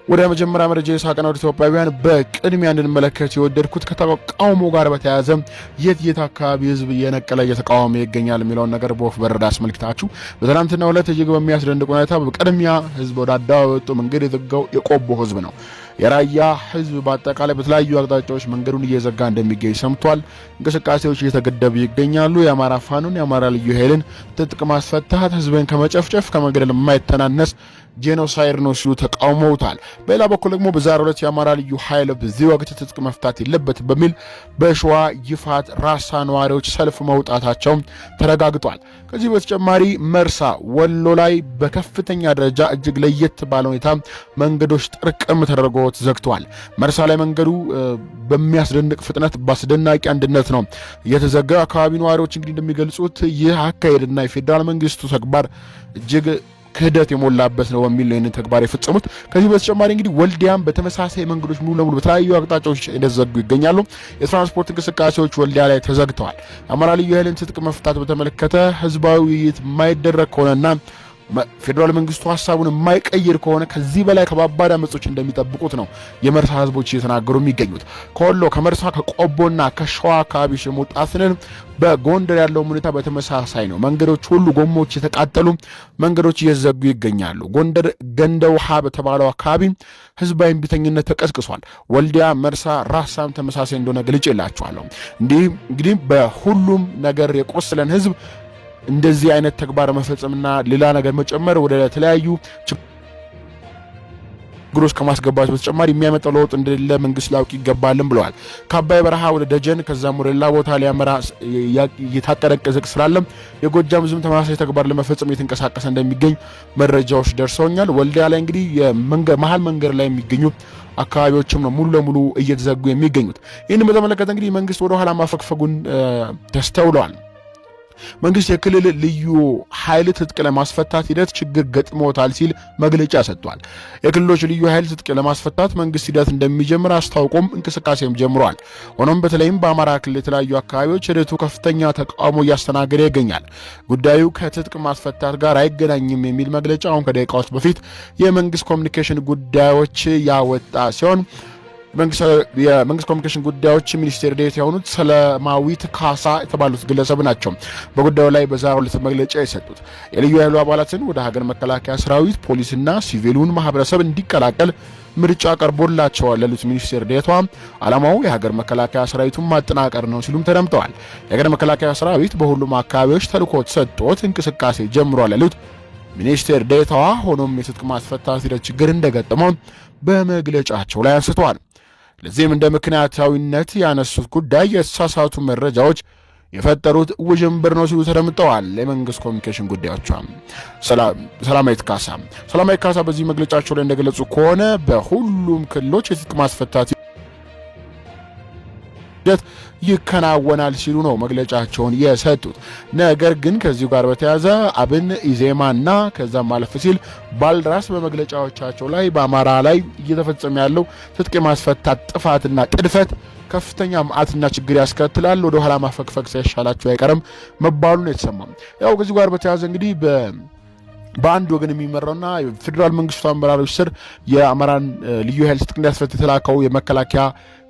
ወደ መጀመሪያ መረጃ የሳቀና ወደ ኢትዮጵያውያን በቅድሚያ እንድንመለከት የወደድኩት ከተቃውሞ ጋር በተያያዘ የት አካባቢ ህዝብ የነቀለ እየተቃወመ ይገኛል የሚለውን ነገር በወፍ በረዳ አስመልክታችሁ በትናንትናው ዕለት እጅግ በሚያስደንቅ ሁኔታ በቅድሚያ ህዝብ ወደ አደባባይ ወጥቶ መንገድ የዘጋው የቆቦ ህዝብ ነው። የራያ ህዝብ በአጠቃላይ በተለያዩ አቅጣጫዎች መንገዱን እየዘጋ እንደሚገኝ ሰምቷል። እንቅስቃሴዎች እየተገደቡ ይገኛሉ። የአማራ ፋኖን የአማራ ልዩ ኃይልን ትጥቅ ማስፈታት ህዝብን ከመጨፍጨፍ ከመግደል የማይተናነስ ጄኖሳይድ ነው ሲሉ ተቃውመውታል። በሌላ በኩል ደግሞ በዛሬው ዕለት የአማራ ልዩ ኃይል በዚህ ወቅት ትጥቅ መፍታት የለበትም በሚል በሸዋ ይፋት ራሳ ነዋሪዎች ሰልፍ መውጣታቸው ተረጋግጧል። ከዚህ በተጨማሪ መርሳ ወሎ ላይ በከፍተኛ ደረጃ እጅግ ለየት ባለ ሁኔታ መንገዶች ጥርቅም ተደርጎ ተዘግተዋል። መርሳ ላይ መንገዱ በሚያስደንቅ ፍጥነት በአስደናቂ አንድነት ነው የተዘጋው። አካባቢ ነዋሪዎች እንግዲህ እንደሚገልጹት ይህ አካሄድና የፌዴራል መንግስቱ ተግባር እጅግ ክህደት የሞላበት ነው በሚል ነው ተግባር የፈጸሙት። ከዚህ በተጨማሪ እንግዲህ ወልዲያም በተመሳሳይ መንገዶች ሙሉ ለሙሉ በተለያዩ አቅጣጫዎች እንደዘጉ ይገኛሉ። የትራንስፖርት እንቅስቃሴዎች ወልዲያ ላይ ተዘግተዋል። አማራ ልዩ ኃይልን ትጥቅ መፍታት በተመለከተ ህዝባዊ ውይይት የማይደረግ ከሆነና ፌዴራል መንግስቱ ሐሳቡን የማይቀይር ከሆነ ከዚህ በላይ ከባባድ አመጾች እንደሚጠብቁት ነው የመርሳ ህዝቦች እየተናገሩ የሚገኙት። ከወሎ ከመርሳ ከቆቦና ከሸዋ አካባቢ ሽሙጣስንን በጎንደር ያለው ሁኔታ በተመሳሳይ ነው። መንገዶች ሁሉ ጎሞች የተቃጠሉ መንገዶች እየዘጉ ይገኛሉ። ጎንደር ገንደ ውሃ በተባለው አካባቢ ህዝባዊ እምቢተኝነት ተቀስቅሷል። ወልዲያ፣ መርሳ፣ ራሳም ተመሳሳይ እንደሆነ ገልጬላችኋለሁ። እንግዲህ በሁሉም ነገር የቆሰለን ህዝብ እንደዚህ አይነት ተግባር መፈጸምና ሌላ ነገር መጨመር ወደ ተለያዩ ችግሮች ከማስገባት በተጨማሪ የሚያመጣው ለውጥ እንደሌለ መንግስት ሊያውቅ ይገባልም ብለዋል። ከአባይ በረሃ ወደ ደጀን ከዛም ወደ ሌላ ቦታ ሊያመራ እየታቀደ ስላለም የጎጃም ህዝብ ተመሳሳይ ተግባር ለመፈጸም እየተንቀሳቀሰ እንደሚገኝ መረጃዎች ደርሰውኛል። ወልዲያ ላይ እንግዲህ መሀል መንገድ ላይ የሚገኙ አካባቢዎችም ነው ሙሉ ለሙሉ እየተዘጉ የሚገኙት። ይህን በተመለከተ እንግዲህ መንግስት ወደ ኋላ ማፈግፈጉን ተስተውለዋል። መንግስት የክልል ልዩ ኃይል ትጥቅ ለማስፈታት ሂደት ችግር ገጥሞታል ሲል መግለጫ ሰጥቷል። የክልሎች ልዩ ኃይል ትጥቅ ለማስፈታት መንግስት ሂደት እንደሚጀምር አስታውቆም እንቅስቃሴም ጀምሯል። ሆኖም በተለይም በአማራ ክልል የተለያዩ አካባቢዎች ሂደቱ ከፍተኛ ተቃውሞ እያስተናገደ ይገኛል። ጉዳዩ ከትጥቅ ማስፈታት ጋር አይገናኝም የሚል መግለጫ አሁን ከደቂቃዎች በፊት የመንግስት ኮሚኒኬሽን ጉዳዮች ያወጣ ሲሆን የመንግስት ኮሚኒኬሽን ጉዳዮች ሚኒስቴር ዴኤታ የሆኑት ሰላማዊት ካሳ የተባሉት ግለሰብ ናቸው በጉዳዩ ላይ በዛሬው ዕለት መግለጫ የሰጡት። የልዩ ኃይሉ አባላትን ወደ ሀገር መከላከያ ሰራዊት፣ ፖሊስና ሲቪሉን ማህበረሰብ እንዲቀላቀል ምርጫ ቀርቦላቸዋል ያሉት ሚኒስቴር ዴኤታ ዓላማው የሀገር መከላከያ ሰራዊቱን ማጠናከር ነው ሲሉም ተደምጠዋል። የሀገር መከላከያ ሰራዊት በሁሉም አካባቢዎች ተልዕኮ ተሰጥቶት እንቅስቃሴ ጀምሯል ያሉት ሚኒስቴር ዴኤታዋ ሆኖም የትጥቅ ማስፈታት ሂደት ችግር እንደገጠመው በመግለጫቸው ላይ አንስተዋል። ለዚህም እንደ ምክንያታዊነት ያነሱት ጉዳይ የተሳሳቱ መረጃዎች የፈጠሩት ውዥንብር ነው ሲሉ ተደምጠዋል። የመንግስት ኮሚኒኬሽን ጉዳዮች ሰላማዊት ካሳ በዚህ መግለጫቸው ላይ እንደገለጹ ከሆነ በሁሉም ክልሎች የትጥቅ ማስፈታት ይከናወናል ሲሉ ነው መግለጫቸውን የሰጡት። ነገር ግን ከዚህ ጋር በተያያዘ አብን፣ ኢዜማና ከዛም ማለፍ ሲል ባልደራስ በመግለጫዎቻቸው ላይ በአማራ ላይ እየተፈጸመ ያለው ትጥቅ ማስፈታት ጥፋትና ጥድፈት ከፍተኛ መዓትና ችግር ያስከትላል፣ ወደ ኋላ ማፈግፈግ ሳይሻላቸው አይቀርም መባሉን የተሰማው። ያው ከዚህ ጋር በተያያዘ እንግዲህ በአንድ ወገን የሚመራውና የፌዴራል መንግስቱ አመራሮች ስር የአማራን ልዩ ኃይል ትጥቅ እንዲያስፈታ የተላከው የመከላከያ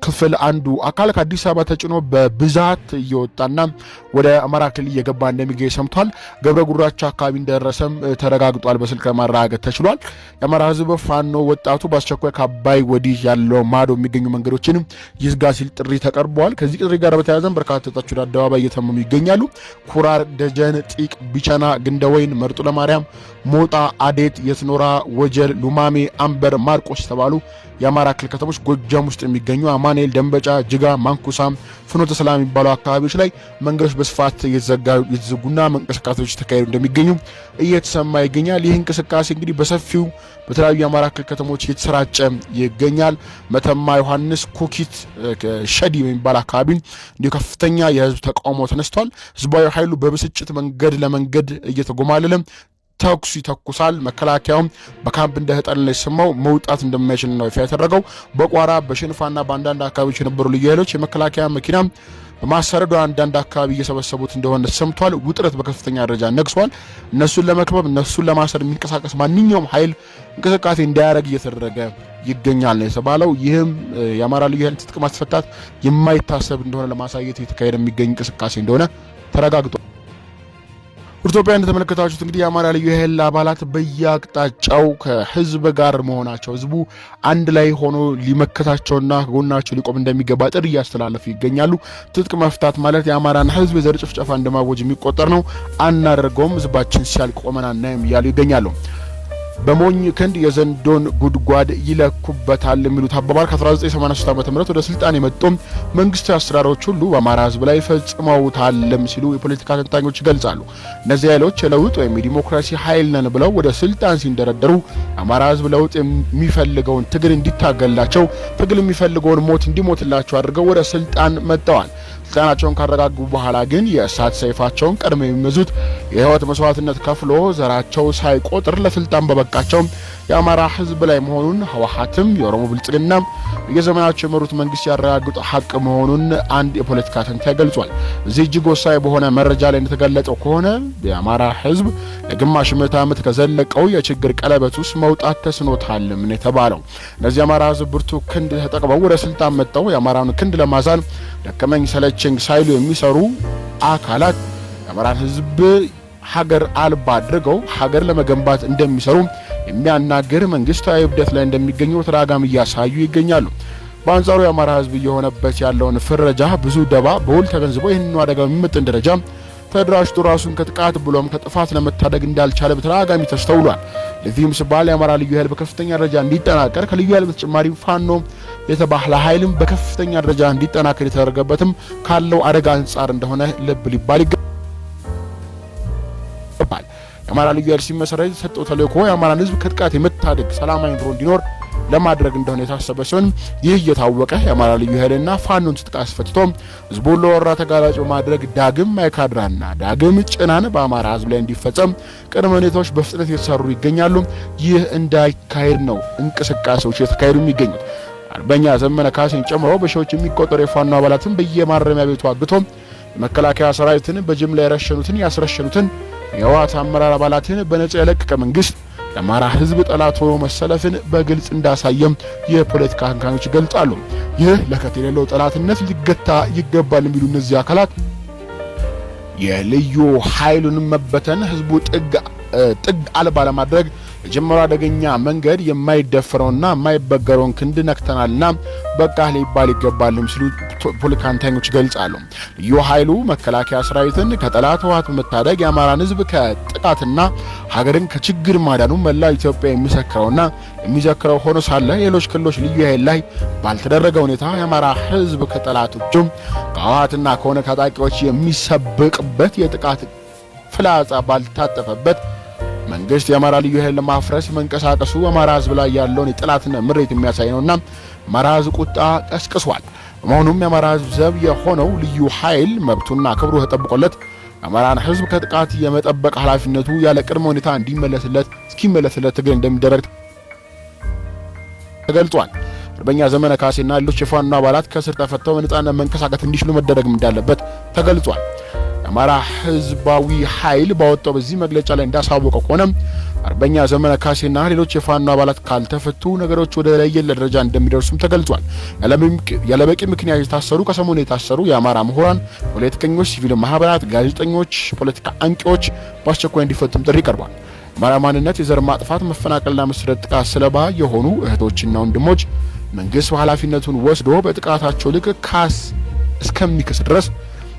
ክፍል አንዱ አካል ከአዲስ አበባ ተጭኖ በብዛት እየወጣና ወደ አማራ ክልል እየገባ እንደሚገኝ ሰምቷል። ገብረ ጉራቻ አካባቢ እንደደረሰም ተረጋግጧል። በስልክ ማረጋገጥ ተችሏል። የአማራ ህዝብ ፋኖ ወጣቱ በአስቸኳይ ከአባይ ወዲህ ያለው ማዶ የሚገኙ መንገዶችን ይዝጋ ሲል ጥሪ ተቀርቧል። ከዚህ ጥሪ ጋር በተያያዘ በርካታ ወጣቶች ወደ አደባባይ እየተመሙ ይገኛሉ። ኩራር፣ ደጀን፣ ጢቅ፣ ቢቸና፣ ግንደወይን፣ መርጦ ለማርያም፣ ሞጣ፣ አዴት፣ የትኖራ፣ ወጀል፣ ሉማሜ፣ አንበር፣ ማርቆስ የተባሉ የአማራ ክልል ከተሞች ጎጃም ውስጥ የሚገኙ አማኑኤል፣ ደንበጫ፣ ጅጋ፣ ማንኩሳ፣ ፍኖተ ሰላም የሚባሉ አካባቢዎች ላይ መንገዶች በስፋት የተዘጉና እንቅስቃሴዎች ተካሂደው እንደሚገኙ እየተሰማ ይገኛል። ይህ እንቅስቃሴ እንግዲህ በሰፊው በተለያዩ የአማራ ክልል ከተሞች እየተሰራጨ ይገኛል። መተማ፣ ዮሐንስ፣ ኮኪት፣ ሸዲ የሚባል አካባቢ እንዲሁ ከፍተኛ የህዝብ ተቃውሞ ተነስቷል። ህዝባዊ ኃይሉ በብስጭት መንገድ ለመንገድ እየተጎማለለ ተኩስ ይተኩሳል። መከላከያውም በካምፕ እንደተጠለለ ሲሰማው መውጣት እንደማይችል ነው ይፋ ያደረገው። በቋራ በሽንፋና በአንዳንድ አካባቢዎች የነበሩ ልዩ ኃይሎች የመከላከያ መኪና በማሰረዱ አንዳንድ አካባቢ እየሰበሰቡት እንደሆነ ሰምቷል። ውጥረት በከፍተኛ ደረጃ ነግሷል። እነሱን ለመክበብ እነሱን ለማሰር የሚንቀሳቀስ ማንኛውም ኃይል እንቅስቃሴ እንዳያደርግ እየተደረገ ይገኛል ነው የተባለው። ይህም የአማራ ልዩ ኃይል ትጥቅ ማስፈታት የማይታሰብ እንደሆነ ለማሳየት የተካሄደ የሚገኝ እንቅስቃሴ እንደሆነ ተረጋግጧል። ኢትዮጵያ እንደተመለከታችሁት እንግዲህ የአማራ ልዩ ኃይል አባላት በየአቅጣጫው ከህዝብ ጋር መሆናቸው ህዝቡ አንድ ላይ ሆኖ ሊመከታቸውና ጎናቸው ሊቆም እንደሚገባ ጥሪ እያስተላለፉ ይገኛሉ። ትጥቅ መፍታት ማለት የአማራን ህዝብ የዘር ጭፍጨፋ እንደማወጅ የሚቆጠር ነው። አናደርገውም፣ ህዝባችን ሲያልቅ ቆመን አናይም እያሉ ይገኛሉ። በሞኝ ክንድ የዘንዶን ጉድጓድ ይለኩበታል የሚሉት አባባል ከ1983 ዓ.ም ወደ ስልጣን የመጡ መንግስታዊ አስተዳደሮች ሁሉ በአማራ ህዝብ ላይ ፈጽመውታልም ሲሉ የፖለቲካ ተንታኞች ይገልጻሉ። እነዚህ ኃይሎች የለውጥ ወይም የዲሞክራሲ ኃይል ነን ብለው ወደ ስልጣን ሲንደረደሩ የአማራ ህዝብ ለውጥ የሚፈልገውን ትግል እንዲታገላቸው፣ ትግል የሚፈልገውን ሞት እንዲሞትላቸው አድርገው ወደ ስልጣን መጥተዋል። ስልጣናቸውን ካረጋጉ በኋላ ግን የእሳት ሰይፋቸውን ቀድሞ የሚመዙት የህይወት መስዋዕትነት ከፍሎ ዘራቸው ሳይቆጥር ለስልጣን በበቃቸው የአማራ ህዝብ ላይ መሆኑን ህወሓትም የኦሮሞ ብልጽግና የዘመናቸው የመሩት መንግስት ያረጋግጡ ሀቅ መሆኑን አንድ የፖለቲካ ተንታኝ ገልጿል። እዚህ እጅግ ወሳኝ በሆነ መረጃ ላይ እንደተገለጸው ከሆነ የአማራ ህዝብ ለግማሽ ምዕተ ዓመት ከዘለቀው የችግር ቀለበት ውስጥ መውጣት ተስኖታል ምን የተባለው። እነዚህ የአማራ ህዝብ ብርቱ ክንድ ተጠቅመው ወደ ስልጣን መጥተው የአማራን ክንድ ለማዛን ደከመኝ ሰለቸኝ ሳይሉ የሚሰሩ አካላት የአማራን ህዝብ ሀገር አልባ አድርገው ሀገር ለመገንባት እንደሚሰሩ የሚያናገር መንግስታዊ እብደት ላይ እንደሚገኙ ተራጋም እያሳዩ ይገኛሉ። በአንጻሩ የአማራ ህዝብ እየሆነበት ያለውን ፍረጃ ብዙ ደባ በውል ተገንዝበው ይህንን አደጋ በሚመጥን ደረጃ ተደራጅቶ ራሱን ከጥቃት ብሎም ከጥፋት ለመታደግ እንዳልቻለ በተራጋሚ ተስተውሏል። ለዚህም ሲባል የአማራ ልዩ ኃይል በከፍተኛ ደረጃ እንዲጠናከር ከልዩ ኃይል በተጨማሪ ፋኖ የተባለ ኃይልም በከፍተኛ ደረጃ እንዲጠናከር የተደረገበትም ካለው አደጋ አንጻር እንደሆነ ልብ ሊባል ይገባል። የአማራ ልዩ ኃይል ሲመሰረት የተሰጠው ተልዕኮ የአማራን ህዝብ ከጥቃት የመታደግ ሰላማዊ ኑሮ እንዲኖር ለማድረግ እንደሆነ የታሰበ ሲሆን ይህ እየታወቀ የአማራ ልዩ ኃይልና ፋኖን ትጥቅ አስፈትቶ ህዝቡን ለወረራ ተጋላጭ በማድረግ ዳግም ማይካድራና ዳግም ጭናን በአማራ ህዝብ ላይ እንዲፈጸም ቅድመ ሁኔታዎች በፍጥነት የተሰሩ ይገኛሉ። ይህ እንዳይካሄድ ነው እንቅስቃሴዎች የተካሄዱ የሚገኙት። አርበኛ ዘመነ ካሴን ጨምሮ በሺዎች የሚቆጠሩ የፋኖ አባላትን በየማረሚያ ቤቱ አግቶ የመከላከያ ሰራዊትን በጅምላ የረሸኑትን ያስረሸኑትን የህወሓት አመራር አባላትን በነጻ የለቀቀ መንግስት ለአማራ ህዝብ ጠላት ሆኖ መሰለፍን በግልጽ እንዳሳየም የፖለቲካ ተንታኞች ይገልጻሉ። ይህ ለከት የሌለው ጠላትነት ሊገታ ይገባል የሚሉ እነዚህ አካላት የልዩ ኃይሉን መበተን ህዝቡ ጥግ አልባ ለማድረግ የጀመረው አደገኛ መንገድ የማይደፈረውና የማይበገረውን ክንድ ነክተናልና በቃ ሊባል ይገባልም ሲሉ ፖለቲካ ተንታኞች ገልጻሉ። ልዩ ኃይሉ መከላከያ ሰራዊትን ከጠላት ህወሓት በመታደግ የአማራን ህዝብ ከጥቃትና ሀገርን ከችግር ማዳኑ መላ ኢትዮጵያ የሚሰክረውና የሚዘክረው ሆኖ ሳለ ሌሎች ክልሎች ልዩ ኃይል ላይ ባልተደረገ ሁኔታ የአማራ ህዝብ ከጠላቶቹ ከህወሓትና ከሆነ ታጣቂዎች የሚሰብቅበት የጥቃት ፍላጻ ባልታጠፈበት መንግስት የአማራ ልዩ ኃይል ለማፍረስ መንቀሳቀሱ አማራ ህዝብ ላይ ያለውን የጥላትነት ምሬት የሚያሳይ ነውና አማራ ህዝብ ቁጣ ቀስቅሷል። በመሆኑም የአማራ ህዝብ ዘብ የሆነው ልዩ ኃይል መብቱና ክብሩ ተጠብቆለት አማራን ህዝብ ከጥቃት የመጠበቅ ኃላፊነቱ ያለ ቅድመ ሁኔታ እስኪመለስለት ትግል እንደሚደረግ ተገልጿል። አርበኛ ዘመነ ካሴና ሌሎች የፋኖ አባላት ከስር ተፈተው በነጻነት መንቀሳቀስ እንዲችሉ መደረግም እንዳለበት ተገልጿል። የአማራ ህዝባዊ ኃይል ባወጣው በዚህ መግለጫ ላይ እንዳሳወቀው ከሆነ አርበኛ ዘመነ ካሴና ሌሎች የፋኖ አባላት ካልተፈቱ ነገሮች ወደ ለየለት ደረጃ እንደሚደርሱም ተገልጿል። ያለበቂ ምክንያት የታሰሩ ከሰሞኑ የታሰሩ የአማራ ምሁራን፣ ፖለቲከኞች፣ ሲቪል ማህበራት፣ ጋዜጠኞች፣ ፖለቲካ አንቂዎች በአስቸኳይ እንዲፈቱም ጥሪ ቀርቧል። የአማራ ማንነት የዘር ማጥፋት መፈናቀልና መሰረት ጥቃት ሰለባ የሆኑ እህቶችና ወንድሞች መንግስት ኃላፊነቱን ወስዶ በጥቃታቸው ልክ ካስ እስከሚክስ ድረስ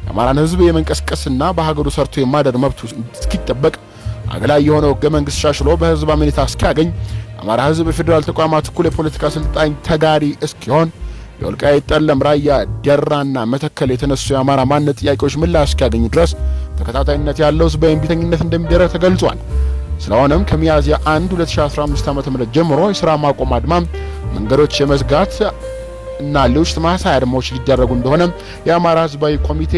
የአማራን ህዝብ የመንቀስቀስና በሀገሩ ሰርቶ የማደር መብቱ እስኪጠበቅ አገላይ የሆነው ህገ መንግስት ሻሽሎ በህዝብ አመኔታ እስኪያገኝ የአማራ ህዝብ በፌዴራል ተቋማት እኩል የፖለቲካ ስልጣን ተጋሪ እስኪሆን የወልቃይት ጠለም፣ ራያ፣ ደራና መተከል የተነሱ የአማራ ማንነት ጥያቄዎች ምላሽ እስኪያገኙ ድረስ ተከታታይነት ያለው ህዝባዊ እምቢተኝነት እንደሚደረግ ተገልጿል። ስለሆነም ከሚያዝያ 1 2015 ዓ.ም ጀምሮ የሥራ ማቆም አድማ፣ መንገዶች የመዝጋት እና ሌሎች ተመሳሳይ አድማዎች ሊደረጉ እንደሆነ የአማራ ህዝባዊ ኮሚቴ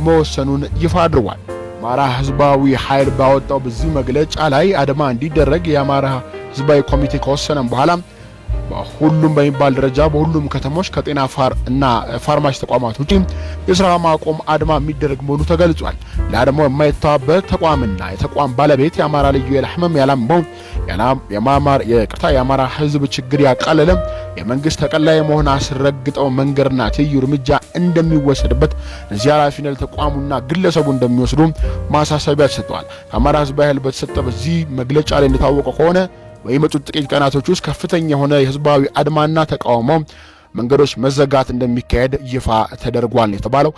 መወሰኑን ይፋ አድርጓል። አማራ ህዝባዊ ኃይል ባወጣው በዚህ መግለጫ ላይ አድማ እንዲደረግ የአማራ ህዝባዊ ኮሚቴ ከወሰነ በኋላ በሁሉም በሚባል ደረጃ በሁሉም ከተሞች ከጤና እና ፋርማሲ ተቋማት ውጪ የሥራ ማቆም አድማ የሚደረግ መሆኑ ተገልጿል። ለአድማው የማይተባበር ተቋምና የተቋም ባለቤት የአማራ ልዩ ኃይል ህመም ያላመው የአማራ ህዝብ ችግር ያቃለለ የመንግስት ተቀላይ መሆን አስረግጠው መንገርና ትይዩ እርምጃ እንደሚወሰድበት እዚህ ኃላፊነት ተቋሙና ግለሰቡ እንደሚወስዱ ማሳሰቢያ ተሰጥቷል። አማራ ህዝባዊ ኃይል በተሰጠ በዚህ መግለጫ ላይ እንደታወቀው ከሆነ በሚመጡት ጥቂት ቀናቶች ውስጥ ከፍተኛ የሆነ የህዝባዊ አድማና ተቃውሞ መንገዶች መዘጋት እንደሚካሄድ ይፋ ተደርጓል የተባለው